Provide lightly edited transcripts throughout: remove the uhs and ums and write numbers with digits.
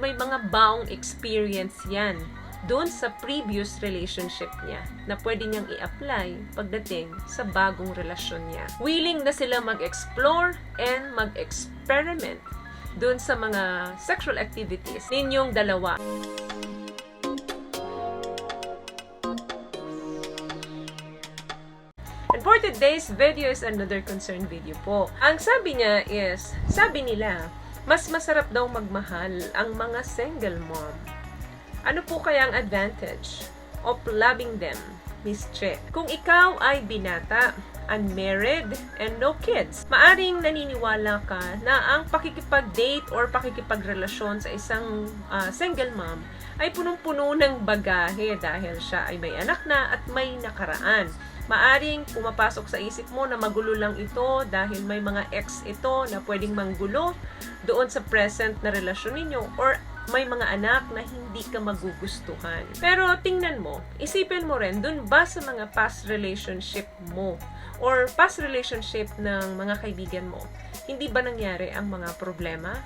May mga baong experience yan doon sa previous relationship niya na pwede niyang i-apply pagdating sa bagong relasyon niya. Willing na sila mag-explore and mag-experiment doon sa mga sexual activities ninyong dalawa. And for today's video is another concern video po. Ang sabi niya is, sabi nila, mas masarap daw magmahal ang mga single mom. Ano po kaya ang advantage of loving them, Miss Che? Kung ikaw ay binata, unmarried, and no kids, maaring naniniwala ka na ang pakikipag-date or pakikipagrelasyon sa isang single mom ay punong-puno ng bagahe dahil siya ay may anak na at may nakaraan. Maaring pumapasok sa isip mo na magulo lang ito dahil may mga ex ito na pwedeng manggulo doon sa present na relasyon ninyo or may mga anak na hindi ka magugustuhan. Pero tingnan mo, isipin mo rin, dun ba sa mga past relationship mo or past relationship ng mga kaibigan mo, hindi ba nangyari ang mga problema?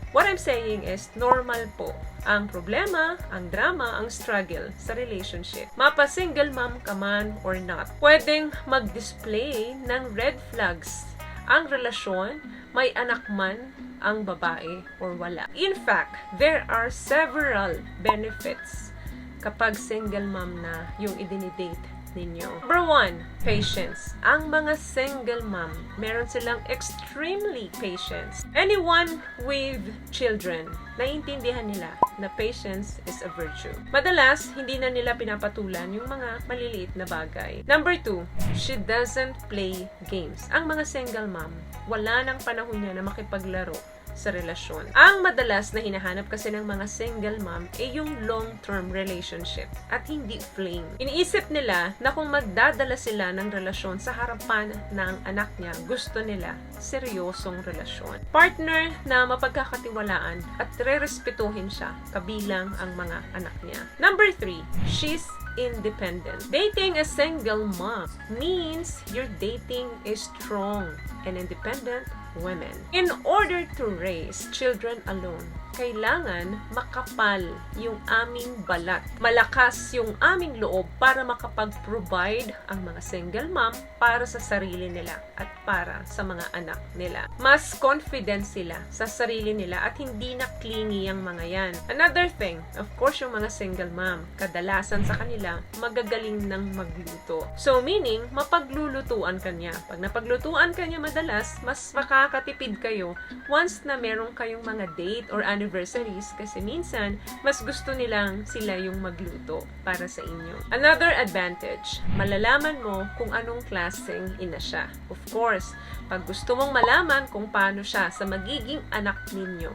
What I'm saying is, normal po ang problema, ang drama, ang struggle sa relationship. Mapa-single mom ka man or not, pwedeng mag-display ng red flags ang relasyon, may anak man ang babae or wala. In fact, there are several benefits kapag single mom na yung idinidate ninyo. Number 1, patience. Ang mga single mom, meron silang extremely patience. Anyone with children, naiintindihan nila na patience is a virtue. Madalas, hindi na nila pinapatulan yung mga maliliit na bagay. Number 2, she doesn't play games. Ang mga single mom, wala nang panahon niya na makipaglaro sa relasyon. Ang madalas na hinahanap kasi ng mga single mom ay yung long-term relationship at hindi fling. Iniisip nila na kung magdadala sila ng relasyon sa harapan ng anak niya, gusto nila seryosong relasyon. Partner na mapagkakatiwalaan at rerespetuhin siya kabilang ang mga anak niya. Number 3, she's independent. Dating a single mom means you're dating a strong and independent women. In order to raise children alone, kailangan makapal yung aming balat. Malakas yung aming loob para makapag-provide ang mga single mom para sa sarili nila at para sa mga anak nila. Mas confident sila sa sarili nila at hindi na clingy ang mga yan. Another thing, of course, yung mga single mom, kadalasan sa kanila, magagaling ng magluto. So, meaning, mapaglulutuan kanya. Pag napaglutuan kanya madalas, mas makakatipid kayo once na meron kayong mga date or anniversaries kasi minsan, mas gusto nilang sila yung magluto para sa inyo. Another advantage, malalaman mo kung anong klaseng ina siya. Of course, pag gusto mong malaman kung paano siya sa magiging anak ninyo,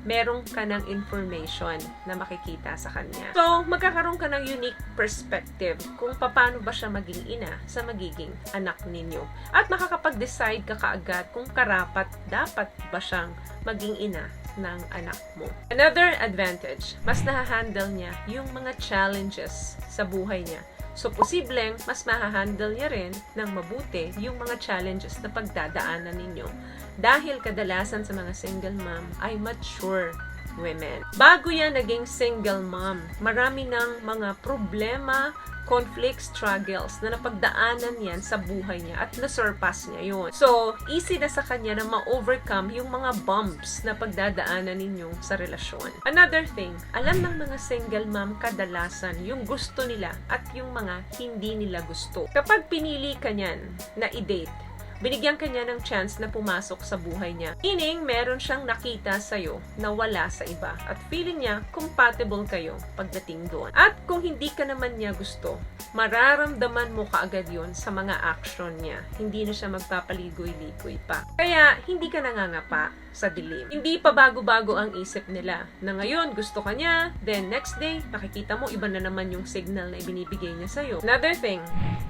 meron ka ng information na makikita sa kanya. So, magkakaroon ka ng unique perspective kung paano ba siya maging ina sa magiging anak ninyo. At makakapag-decide ka kaagad kung karapat dapat ba siyang maging ina ng anak mo. Another advantage, mas nahahandle niya yung mga challenges sa buhay niya. So, posibleng mas mahahandle niya rin ng mabuti yung mga challenges na pagdadaanan ninyo. Dahil kadalasan sa mga single mom ay mature women. Bago yan naging single mom, marami ng mga problema, conflict, struggles na napagdaanan yan sa buhay niya at na-surpass niya yun. So, easy na sa kanya na ma-overcome yung mga bumps na pagdadaanan ninyong sa relasyon. Another thing, alam ng mga single mom kadalasan yung gusto nila at yung mga hindi nila gusto. Kapag pinili ka niyan na i-date, binigyan kanya ng chance na pumasok sa buhay niya. Meaning, meron siyang nakita sa'yo na wala sa iba. At feeling niya, compatible kayo pagdating doon. At kung hindi ka naman niya gusto, mararamdaman mo kaagad yun sa mga action niya. Hindi na siya magpapaligoy-ligoy pa. Kaya, hindi ka nangangapa sa dilim. Hindi pa bago-bago ang isip nila na ngayon gusto ka niya, then next day, nakikita mo iba na naman yung signal na ibinibigay niya sa'yo. Another thing,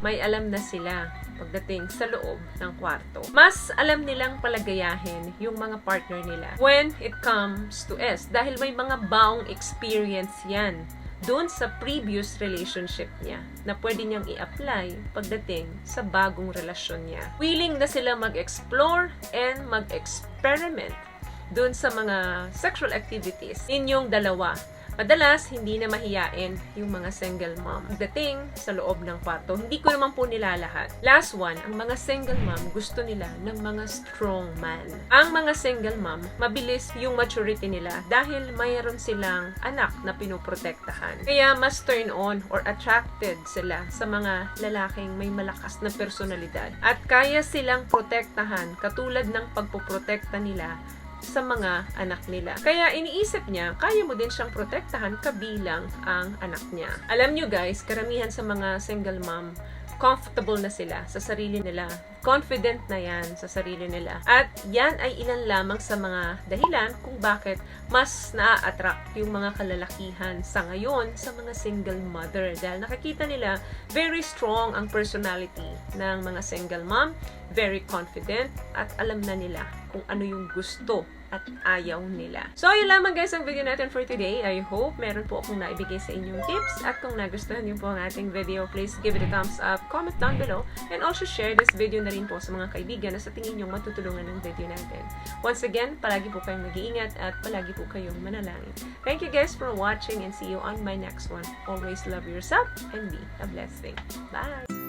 may alam na sila pagdating sa loob ng kwarto. Mas alam nilang palagayahin yung mga partner nila when it comes to S. Dahil may mga baong experience yan doon sa previous relationship niya na pwede niyang i-apply pagdating sa bagong relasyon niya. Willing na sila mag-explore and mag-experiment dun sa mga sexual activities ninyong dalawa. Madalas, hindi na mahiyain yung mga single mom. Pagdating sa loob ng kwarto, hindi ko naman po nilalahat. Last one, ang mga single mom, gusto nila ng mga strong man. Ang mga single mom, mabilis yung maturity nila dahil mayroon silang anak na pinoprotektahan. Kaya mas turn on or attracted sila sa mga lalaking may malakas na personalidad. At kaya silang protektahan katulad ng pagpoprotekta nila sa mga anak nila. Kaya iniisip niya, kaya mo din siyang protektahan kabilang ang anak niya. Alam nyo guys, karamihan sa mga single mom, comfortable na sila sa sarili nila. Confident na yan sa sarili nila. At yan ay ilan lamang sa mga dahilan kung bakit mas na-attract yung mga kalalakihan sa ngayon sa mga single mother. Dahil nakikita nila very strong ang personality ng mga single mom, very confident, at alam na nila kung ano yung gusto at ayaw nila. So, yun lamang guys ang video natin for today. I hope meron po akong naibigay sa inyong tips. At kung nagustuhan niyo po ang ating video, please give it a thumbs up, comment down below, and also share this video na rin po sa mga kaibigan na sa tingin nyo matutulungan ng video natin. Once again, palagi po kayong mag-iingat at palagi po kayong manalangin. Thank you guys for watching and see you on my next one. Always love yourself and be a blessing. Bye!